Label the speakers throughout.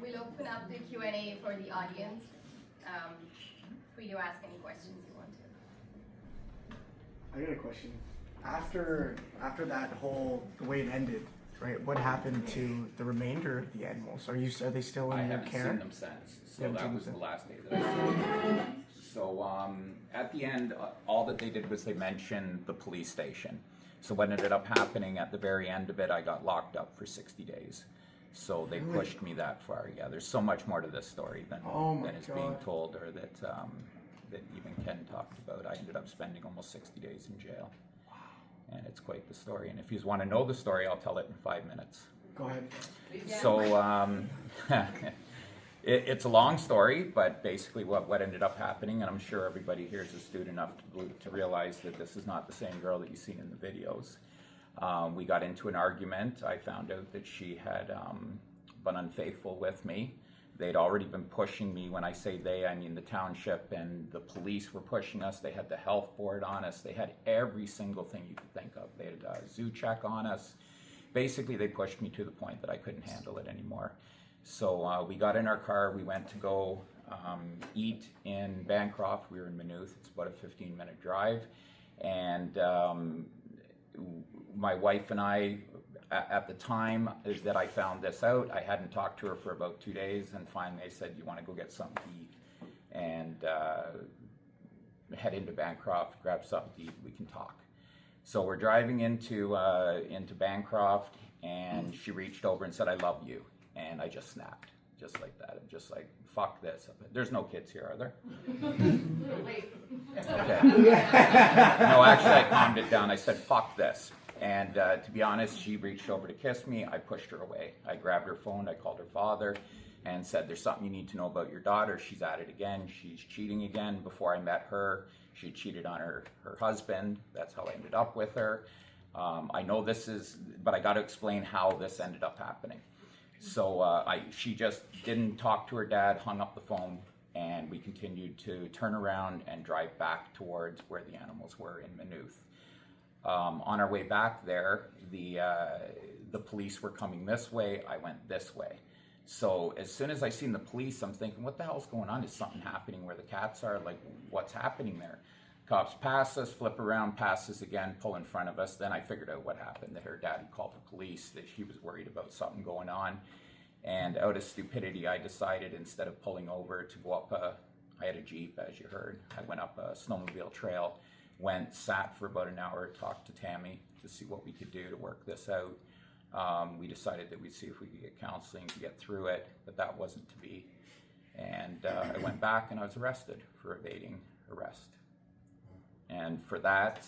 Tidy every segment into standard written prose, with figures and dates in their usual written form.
Speaker 1: we'll open up the Q&A for the audience. For you to ask any questions you want to.
Speaker 2: I got a question. After that the way it ended, right? What happened to the remainder of the animals? Are they still in your care?
Speaker 3: I haven't seen them since. So that was the last day that I saw them. So at the end, all that they did was they mentioned the police station. So what ended up happening at the very end of it, I got locked up for 60 days. So they pushed me that far. Yeah, there's so much more to this story than is being told, or that even Ken talked about. I ended up spending almost 60 days in jail. Wow. And it's quite the story. And if you want to know the story, I'll tell it in 5 minutes.
Speaker 2: Go ahead.
Speaker 3: So it's a long story, but basically what ended up happening, and I'm sure everybody here is astute enough to realize that this is not the same girl that you've seen in the videos. We got into an argument. I found out that she had been unfaithful with me. They'd already been pushing me. When I say they, I mean the township and the police were pushing us. They had the health board on us. They had every single thing you could think of. They had a zoo check on us. Basically, they pushed me to the point that I couldn't handle it anymore. So we got in our car. We went to go eat in Bancroft. We were in Maynooth. It's about a 15-minute drive. And my wife and I, at the time that I found this out, I hadn't talked to her for about 2 days, and finally I said, "You want to go get something to eat?" And head into Bancroft, grab something to eat, we can talk. So we're driving into Bancroft, and she reached over and said, "I love you." And I just snapped, just like that. I'm just like, fuck this. There's no kids here, are there?
Speaker 1: Wait.
Speaker 3: Okay. No, actually, I calmed it down. I said, fuck this. And to be honest, she reached over to kiss me. I pushed her away. I grabbed her phone. I called her father and said, "There's something you need to know about your daughter. She's at it again. She's cheating again. Before I met her, she cheated on her husband. That's how I ended up with her. I know this is, but I got to explain how this ended up happening." So she just didn't talk to her dad, hung up the phone, and we continued to turn around and drive back towards where the animals were in Maynooth. On our way back there, the police were coming this way. I went this way. So as soon as I seen the police, I'm thinking, what the hell's going on? Is something happening where the cats are? Like, what's happening there? Cops pass us, flip around, pass us again, pull in front of us. Then I figured out what happened, that her dad had called the police, that he was worried about something going on. And out of stupidity, I decided, instead of pulling over, to go up I had a Jeep, as you heard. I went up a snowmobile trail, sat for about an hour, talked to Tammy to see what we could do to work this out. We decided that we'd see if we could get counseling to get through it, but that wasn't to be. And I went back and I was arrested for evading arrest. And for that,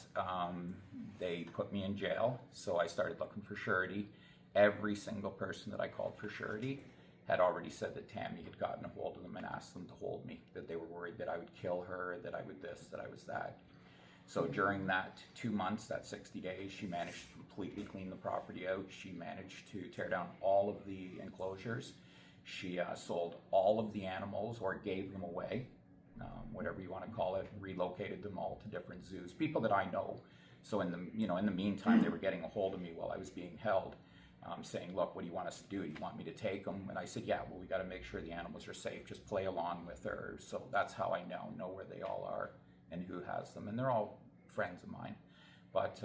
Speaker 3: they put me in jail. So I started looking for surety. Every single person that I called for surety had already said that Tammy had gotten a hold of them and asked them to hold me, that they were worried that I would kill her, that I would this, that I was that. So during that 2 months, that 60 days, she managed to completely clean the property out. She managed to tear down all of the enclosures. She sold all of the animals, or gave them away. Whatever you want to call it, relocated them all to different zoos. People that I know. So in the meantime, they were getting a hold of me while I was being held, saying, "Look, what do you want us to do? Do you want me to take them?" And I said, "Yeah, well, we got to make sure the animals are safe. Just play along with her." So that's how I know where they all are and who has them. And they're all friends of mine. But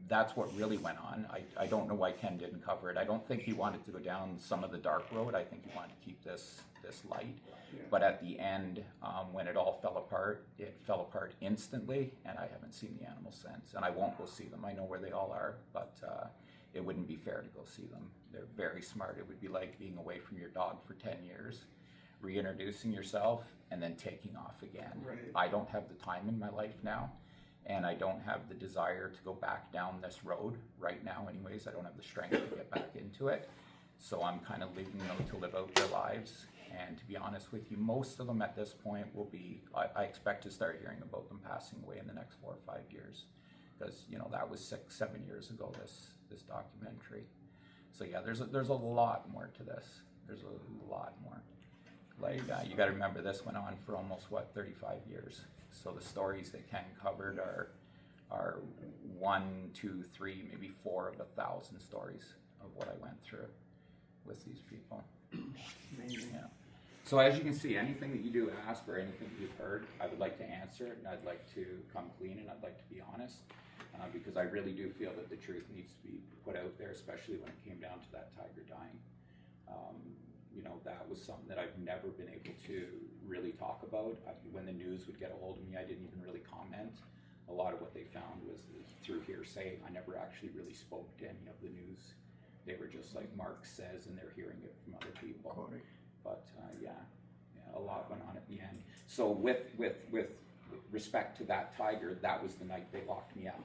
Speaker 3: that's what really went on. I don't know why Ken didn't cover it. I don't think he wanted to go down some of the dark road. I think he wanted to keep this light. Yeah. But at the end, when it all fell apart, it fell apart instantly, and I haven't seen the animals since. And I won't go see them. I know where they all are, but it wouldn't be fair to go see them. They're very smart. It would be like being away from your dog for 10 years, reintroducing yourself, and then taking off again. Right. I don't have the time in my life now. And I don't have the desire to go back down this road right now anyways. I don't have the strength to get back into it. So I'm kind of leaving them to live out their lives. And to be honest with you, most of them at this point will be, I expect to start hearing about them passing away in the next 4 or 5 years. Because, that was 6, 7 years ago, this documentary. So yeah, there's a lot more to this. There's a lot more. Like, you got to remember, this went on for almost, 35 years. So the stories that Ken covered are 1, 2, 3, maybe 4 of 1,000 stories of what I went through. with these people.
Speaker 2: Amazing.
Speaker 3: Yeah. So as you can see, anything that you do ask or anything that you've heard, I would like to answer it, and I'd like to come clean, and I'd like to be honest, because I really do feel that the truth needs to be put out there, especially when it came down to that tiger dying. You know, that was something that I've never been able to really talk about. When the news would get a hold of me, I didn't even really comment. A lot of what they found was through hearsay. I never actually really spoke to any of the news. They were just like Mark says, and they're hearing it from other people.
Speaker 2: Quoting.
Speaker 3: But yeah, a lot went on at the end. So with respect to that tiger, that was the night they locked me up.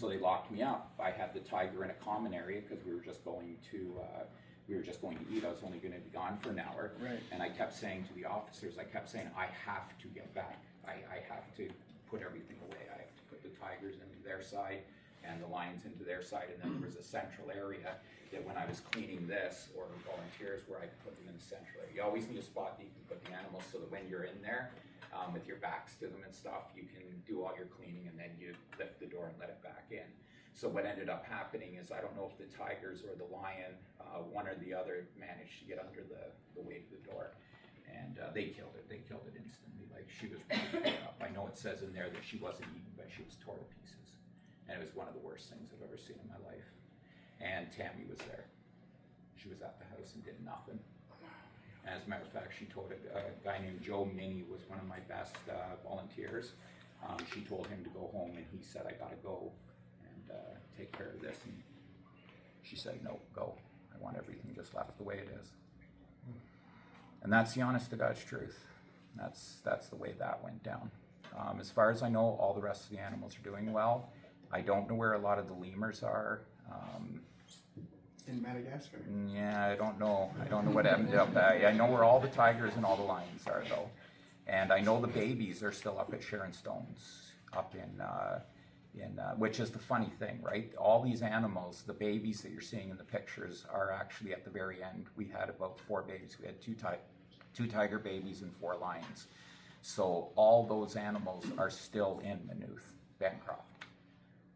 Speaker 3: So they locked me up. I had the tiger in a common area because we were just going to eat. I was only going to be gone for an hour.
Speaker 2: Right.
Speaker 3: And I kept saying to the officers, I have to get back. I have to put everything away. I have to put the tigers into their side and the lions into their side. And then there was a central area that when I was cleaning this, or volunteers, where I could put them in the central area. You always need a spot that you can put the animals so that when you're in there, with your backs to them and stuff, you can do all your cleaning and then you lift the door and let it back in. So what ended up happening is, I don't know if the tigers or the lion, one or the other, managed to get under the weight of the door, and they killed it. They killed it instantly. Like, she was really torn up. I know it says in there that she wasn't eaten, but she was torn to pieces, and it was one of the worst things I've ever seen in my life. And Tammy was there. She was at the house and did nothing. As a matter of fact, she told a guy named Joe Minnie, was one of my best volunteers. She told him to go home, and he said, I gotta go and take care of this. And she said, no, go. I want everything just left the way it is. And that's the honest to God's truth. That's the way that went down. As far as I know, all the rest of the animals are doing well. I don't know where a lot of the lemurs are.
Speaker 2: In Madagascar.
Speaker 3: Yeah, I don't know. I don't know what ended up. I know where all the tigers and all the lions are, though. And I know the babies are still up at Sharon Stone's, up in which is the funny thing, right? All these animals, the babies that you're seeing in the pictures, are actually at the very end. We had about 4 babies. We had two tiger babies and 4 lions. So all those animals are still in Maynooth, Bancroft.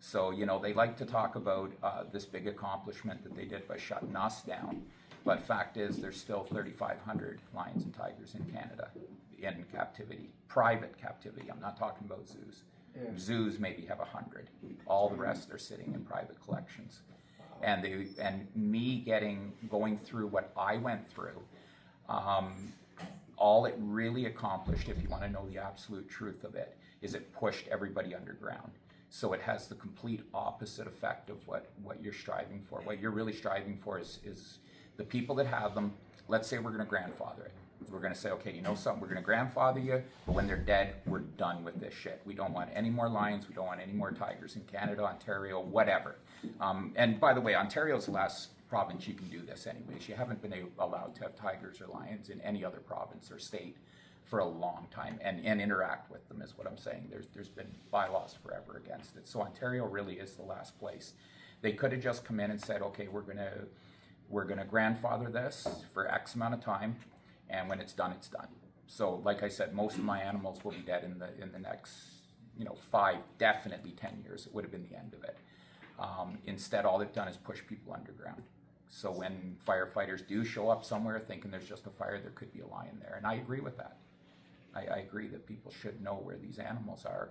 Speaker 3: So, you know, they like to talk about this big accomplishment that they did by shutting us down. But fact is, there's still 3,500 lions and tigers in Canada in captivity, private captivity. I'm not talking about zoos. Yeah. Zoos maybe have 100. All the rest are sitting in private collections. And me going through what I went through, all it really accomplished, if you want to know the absolute truth of it, is it pushed everybody underground. So it has the complete opposite effect of what you're striving for. What you're really striving for is the people that have them. Let's say we're going to grandfather it. We're going to say, okay, you know something, we're going to grandfather you, but when they're dead, we're done with this shit. We don't want any more lions. We don't want any more tigers in Canada, Ontario, whatever. And by the way, Ontario's the last province you can do this anyways. You haven't been allowed to have tigers or lions in any other province or state for a long time and interact with them, is what I'm saying. There's been bylaws forever against it. So Ontario really is the last place. They could have just come in and said, okay, we're gonna grandfather this for X amount of time, and when it's done, it's done. So like I said, most of my animals will be dead in the next 5, definitely 10 years. It would have been the end of it. Instead, all they've done is push people underground. So when firefighters do show up somewhere thinking there's just a fire, there could be a lion there. And I agree with that. I agree that people should know where these animals are.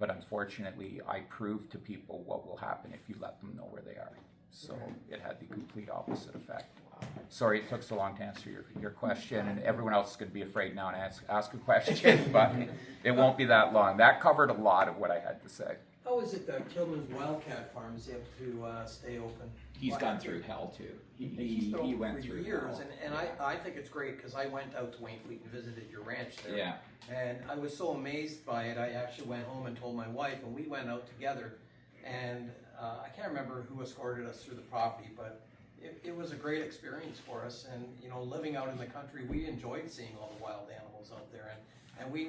Speaker 3: But unfortunately, I proved to people what will happen if you let them know where they are. So it had the complete opposite effect. Sorry it took so long to answer your question, and everyone else is going to be afraid now to ask a question, but it won't be that long. That covered a lot of what I had to say.
Speaker 4: How is it that Kilman's Wildcat Farm is able to stay open?
Speaker 3: He's gone through hell too. He went through
Speaker 4: years,
Speaker 3: hell.
Speaker 4: and I think it's great because I went out to Wainfleet and visited your ranch there.
Speaker 3: Yeah.
Speaker 4: And I was so amazed by it. I actually went home and told my wife, and we went out together. And I can't remember who escorted us through the property, but it was a great experience for us. And living out in the country, we enjoyed seeing all the wild animals out there, and we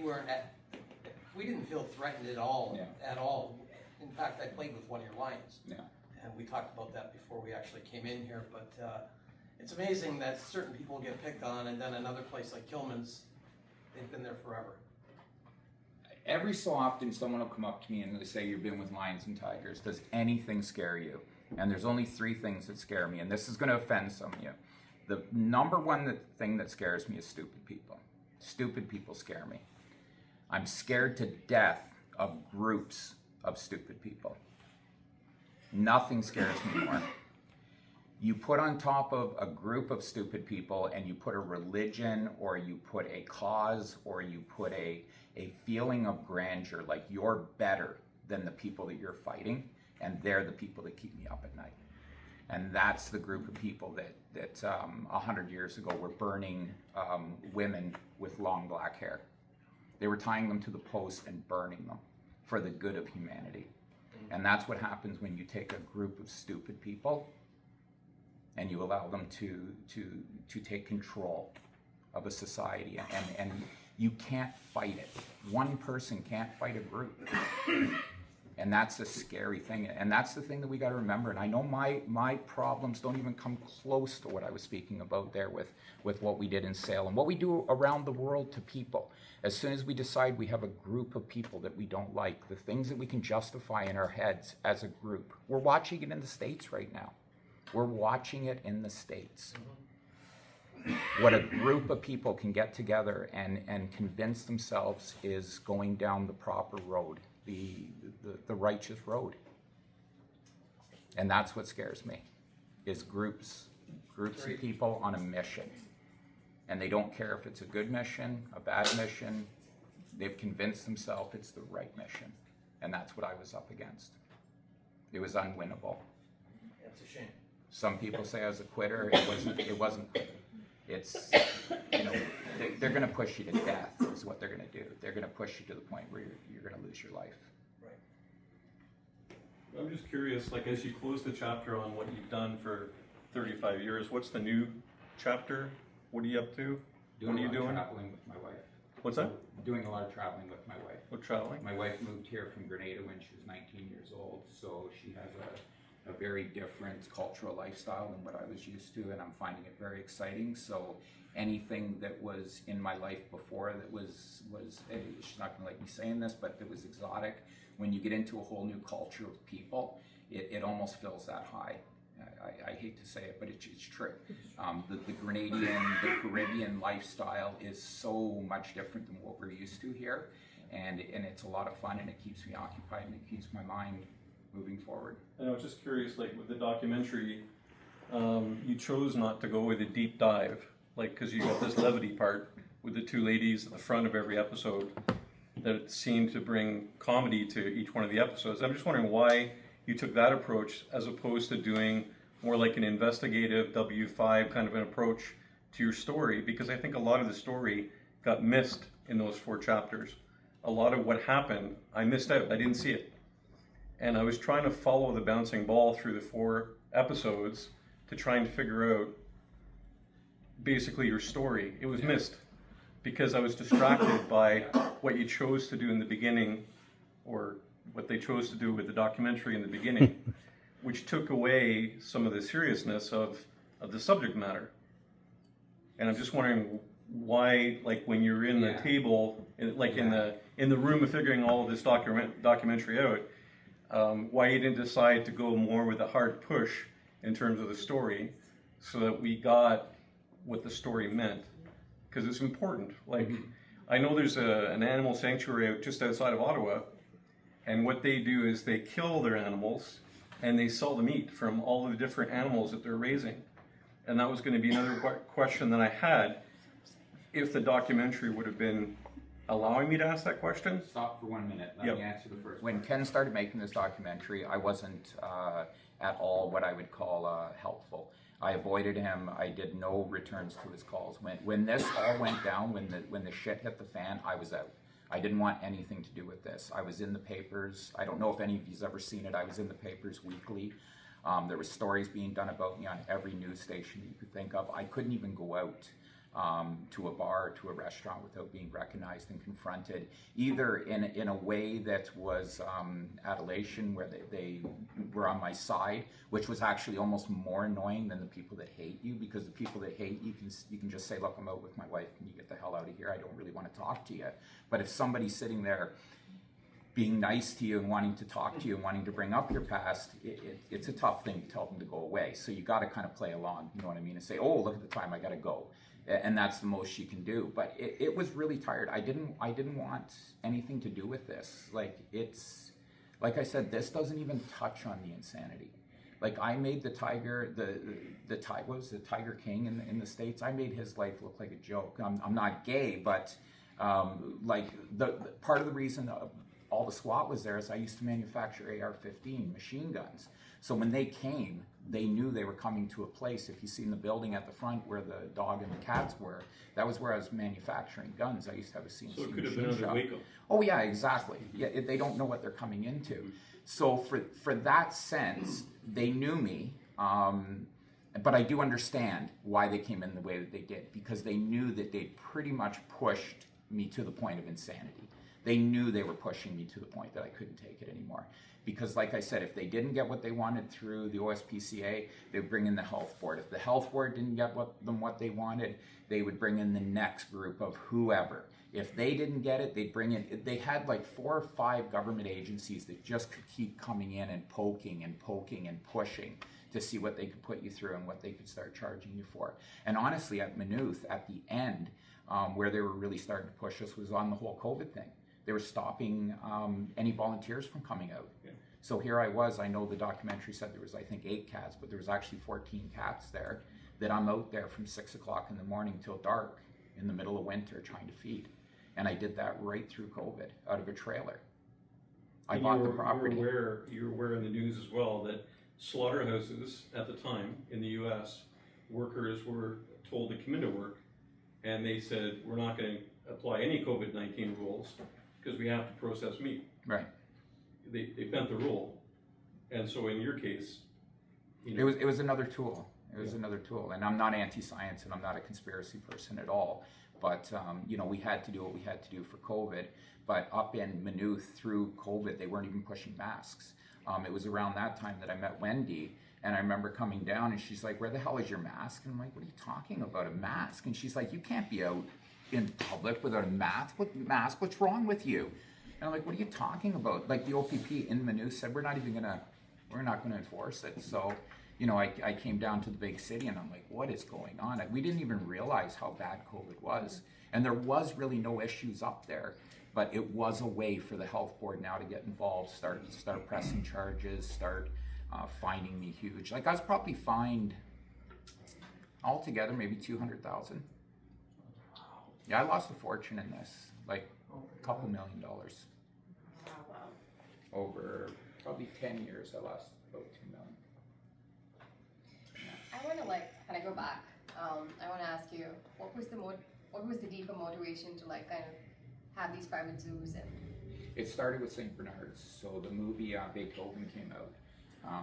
Speaker 4: didn't feel threatened at all.
Speaker 3: Yeah.
Speaker 4: At all. In fact, I played with one of your lions.
Speaker 3: Yeah.
Speaker 4: And we talked about that before we actually came in here, but it's amazing that certain people get picked on, and then another place like Kilman's, they've been there forever.
Speaker 3: Every so often, someone will come up to me and they say, you've been with lions and tigers. Does anything scare you? And there's only 3 things that scare me, and this is going to offend some of you. The number one thing that scares me is stupid people. Stupid people scare me. I'm scared to death of groups of stupid people. Nothing scares me more. You put on top of a group of stupid people and you put a religion, or you put a cause, or you put a feeling of grandeur, like you're better than the people that you're fighting, and they're the people that keep me up at night. And that's the group of people that 100 years ago were burning women with long black hair. They were tying them to the post and burning them for the good of humanity. And that's what happens when you take a group of stupid people and you allow them to take control of a society. And you can't fight it. One person can't fight a group. And that's a scary thing. And that's the thing that we got to remember. And I know my problems don't even come close to what I was speaking about there with what we did in Salem, what we do around the world to people. As soon as we decide we have a group of people that we don't like, the things that we can justify in our heads as a group. We're watching it in the States right now. We're watching it in the States. What a group of people can get together and convince themselves is going down the proper road, the righteous road. And that's what scares me, is groups of people on a mission. And they don't care if it's a good mission, a bad mission. They've convinced themselves it's the right mission. And that's what I was up against. It was unwinnable.
Speaker 4: That's a shame.
Speaker 3: Some people say I was a quitter. It wasn't. It's, they're going to push you to death is what they're going to do. They're going to push you to the point where you're going to lose your life.
Speaker 5: I'm just curious, like, as you close the chapter on what you've done for 35 years, what's the new chapter? What are you up to? What are you doing?
Speaker 3: Traveling with my wife.
Speaker 5: What's that?
Speaker 3: Doing a lot of traveling with my wife.
Speaker 5: What traveling?
Speaker 3: My wife moved here from Grenada when she was 19 years old, so she has a very different cultural lifestyle than what I was used to, and I'm finding it very exciting. So anything that was in my life before that was she's not going to like me saying this, but it was exotic. When you get into a whole new culture of people, it almost fills that high. I hate to say it, but it's true. The Grenadian, the Caribbean lifestyle is so much different than what we're used to here, and it's a lot of fun, and it keeps me occupied, and it keeps my mind moving forward.
Speaker 5: And I was just curious, like with the documentary, you chose not to go with a deep dive, like because you got this levity part with the two ladies at the front of every episode that seemed to bring comedy to each one of the episodes. I'm just wondering why you took that approach as opposed to doing more like an investigative W5 kind of an approach to your story, because I think a lot of the story got missed in those 4 chapters. A lot of what happened, I missed out. I didn't see it. And I was trying to follow the bouncing ball through the 4 episodes to try and figure out basically your story. It was missed because I was distracted by what you chose to do in the beginning, or what they chose to do with the documentary in the beginning, which took away some of the seriousness of the subject matter. And I'm just wondering why, like when you're in the table, like in the room of figuring all of this documentary out, why you didn't decide to go more with a hard push in terms of the story, so that we got what the story meant, because it's important. Like I know there's an animal sanctuary just outside of Ottawa, and what they do is they kill their animals and they sell the meat from all of the different animals that they're raising. And that was going to be another question that I had, if the documentary would have been allowing me to ask that question.
Speaker 3: Stop for 1 minute. Let me answer the first. When Ken started making this documentary, I wasn't at all what I would call helpful. I avoided him. I did no returns to his calls. When this all went down, when the shit hit the fan, I was out. I didn't want anything to do with this. I was in the papers. I don't know if any of you's ever seen it. I was in the papers weekly. There were stories being done about me on every news station you could think of. I couldn't even go out to a bar or to a restaurant without being recognized and confronted, either in a way that was adulation, where they were on my side, which was actually almost more annoying than the people that hate you, because the people that hate you can just say, look, I'm out with my wife, can you get the hell out of here? I don't really want to talk to you. But if somebody's sitting there being nice to you and wanting to talk to you and wanting to bring up your past, it's a tough thing to tell them to go away. So you got to kind of play along, you know what I mean, and say, oh, look at the time, I got to go. And that's the most she can do. But it was really tired. I didn't want anything to do with this. Like, it's, like I said, this doesn't even touch on the insanity. Like, I made the Tiger, the Tiger King in the States, I made his life look like a joke. I'm not gay, but like the part of the reason all the SWAT was there is I used to manufacture AR-15 machine guns. So when they came, they knew they were coming to a place. If you've seen the building at the front where the dog and the cats were, that was where I was manufacturing guns. I used to have a CNC
Speaker 5: So it could have
Speaker 3: machine
Speaker 5: been under
Speaker 3: shop.
Speaker 5: Waco.
Speaker 3: Oh yeah, exactly. Yeah, they don't know what they're coming into. So for that sense, they knew me. But I do understand why they came in the way that they did, because they knew that they pretty much pushed me to the point of insanity. They knew they were pushing me to the point that I couldn't take it anymore. Because like I said, if they didn't get what they wanted through the OSPCA, they would bring in the health board. If the health board didn't get what they wanted, they would bring in the next group of whoever. If they didn't get it, they'd bring in, they had like 4 or 5 government agencies that just could keep coming in and poking and poking and pushing to see what they could put you through and what they could start charging you for. And honestly, at Maynooth, at the end, where they were really starting to push us was on the whole COVID thing. They were stopping any volunteers from coming out.
Speaker 5: Yeah.
Speaker 3: So here I was, I know the documentary said there was, I think, 8 cats, but there was actually 14 cats there that I'm out there from 6 o'clock in the morning till dark in the middle of winter trying to feed. And I did that right through COVID, out of a trailer. I
Speaker 5: And
Speaker 3: bought the property.
Speaker 5: You're aware in the news as well that slaughterhouses at the time in the U.S., workers were told to come into work, and they said, we're not going to apply any COVID-19 rules because we have to process meat.
Speaker 3: Right.
Speaker 5: They bent the rule. And so in your case, you know,
Speaker 3: It was another tool. It was another tool. And I'm not anti-science and I'm not a conspiracy person at all. But, you know, we had to do what we had to do for COVID. But up in Maynooth through COVID, they weren't even pushing masks. It was around that time that I met Wendy. And I remember coming down and she's like, where the hell is your mask? And I'm like, what are you talking about, a mask? And she's like, you can't be out in public without a mask. What mask? What's wrong with you? And I'm like, what are you talking about? Like the OPP in Maynooth said, we're not gonna enforce it. So, you know, I came down to the big city and I'm like, what is going on? We didn't even realize how bad COVID was. And there was really no issues up there, but it was a way for the health board now to get involved, start pressing charges, start fining me huge. Like I was probably fined altogether maybe $200,000. Yeah, I lost a fortune in this, like a couple $1 million.
Speaker 1: Wow.
Speaker 3: Over probably 10 years, I lost about $2 million.
Speaker 1: I want to kind of go back. I want to ask you, what was the deeper motivation to kind of have these private zoos and?
Speaker 3: It started with St. Bernard's. So the movie Beethoven came out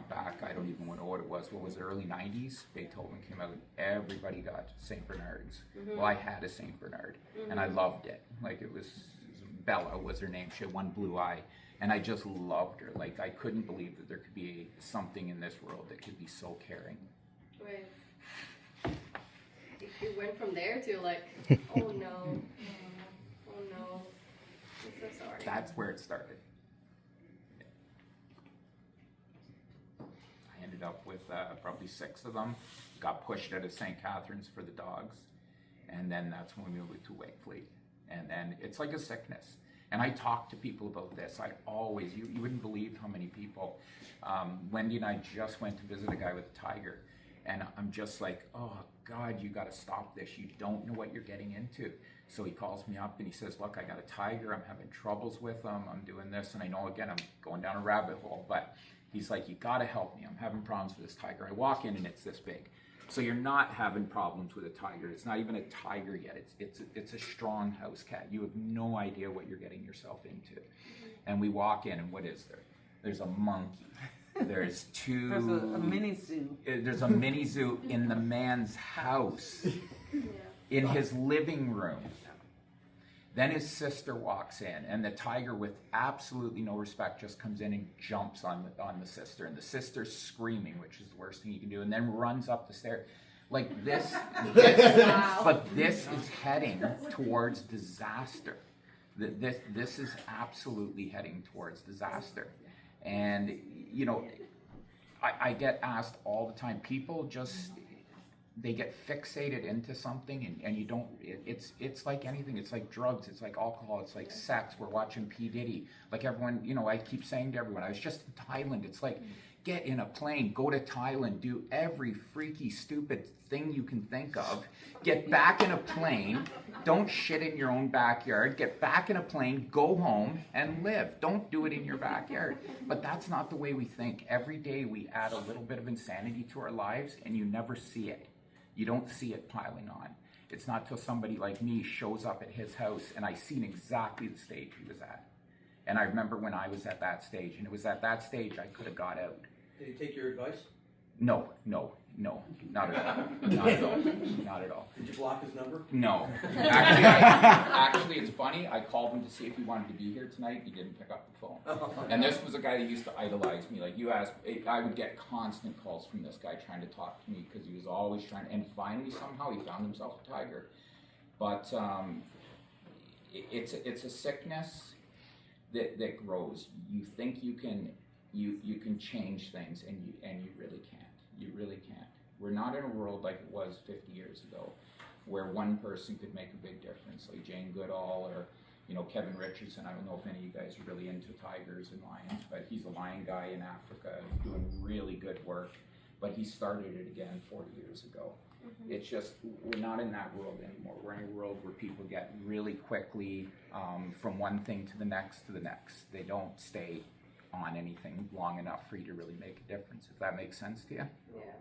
Speaker 3: back, I don't even know what it was. What was it, early 90s? Beethoven came out. Everybody got St. Bernard's.
Speaker 1: Mm-hmm.
Speaker 3: Well, I had a St. Bernard, and I loved it. Like it was Bella was her name. She had one blue eye, and I just loved her. Like I couldn't believe that there could be something in this world that could be so caring.
Speaker 1: Right. It went from there to oh no, oh no, I'm so sorry.
Speaker 3: That's where it started. I ended up with probably 6 of them. Got pushed out of St. Catharines for the dogs, and then that's when we moved to Wakefleet. And then it's like a sickness. And I talk to people about this. I always, you wouldn't believe how many people. Wendy and I just went to visit a guy with a tiger, and I'm just like, oh God, you got to stop this. You don't know what you're getting into. So he calls me up and he says, look, I got a tiger. I'm having troubles with him. I'm doing this. And I know, again, I'm going down a rabbit hole, but he's like, you got to help me. I'm having problems with this tiger. I walk in and it's this big. So you're not having problems with a tiger. It's not even a tiger yet. It's a strong house cat. You have no idea what you're getting yourself into. And we walk in and what is there? There's a monkey. There's 2.
Speaker 6: There's a mini zoo.
Speaker 3: There's a mini zoo in the man's house, in his living room. Then his sister walks in, and the tiger, with absolutely no respect, just comes in and jumps on the sister, and the sister's screaming, which is the worst thing you can do, and then runs up the stairs. Like this
Speaker 1: Wow.
Speaker 3: but this is heading towards disaster. This is absolutely heading towards disaster. And, you know, I get asked all the time, people just, they get fixated into something and you don't, it's like anything, it's like drugs, it's like alcohol, it's like sex. We're watching P. Diddy. Like everyone, you know, I keep saying to everyone, I was just in Thailand. It's like, get in a plane, go to Thailand, do every freaky, stupid thing you can think of, get back in a plane, don't shit in your own backyard, get back in a plane, go home and live. Don't do it in your backyard. But that's not the way we think. Every day we add a little bit of insanity to our lives and you never see it. You don't see it piling on. It's not till somebody like me shows up at his house and I seen exactly the stage he was at. And I remember when I was at that stage, and it was at that stage I could have got out.
Speaker 4: Did he take your advice?
Speaker 3: No, not at all. Not at all. Not at all.
Speaker 4: Did you block his number?
Speaker 3: No. Actually, it's funny. I called him to see if he wanted to be here tonight. He didn't pick up the phone. And this was a guy that used to idolize me. Like you asked, I would get constant calls from this guy trying to talk to me because he was always trying. And finally, somehow, he found himself a tiger. But it's a sickness that grows. You think you can change things, and you really can't. You really can't. We're not in a world like it was 50 years ago, where one person could make a big difference, like Jane Goodall or, you know, Kevin Richardson. I don't know if any of you guys are really into tigers and lions, but he's a lion guy in Africa doing really good work. But he started it again 40 years ago. Mm-hmm. It's just, we're not in that world anymore. We're in a world where people get really quickly from one thing to the next to the next. They don't stay on anything long enough for you to really make a difference, if that makes sense to you.
Speaker 1: Yeah.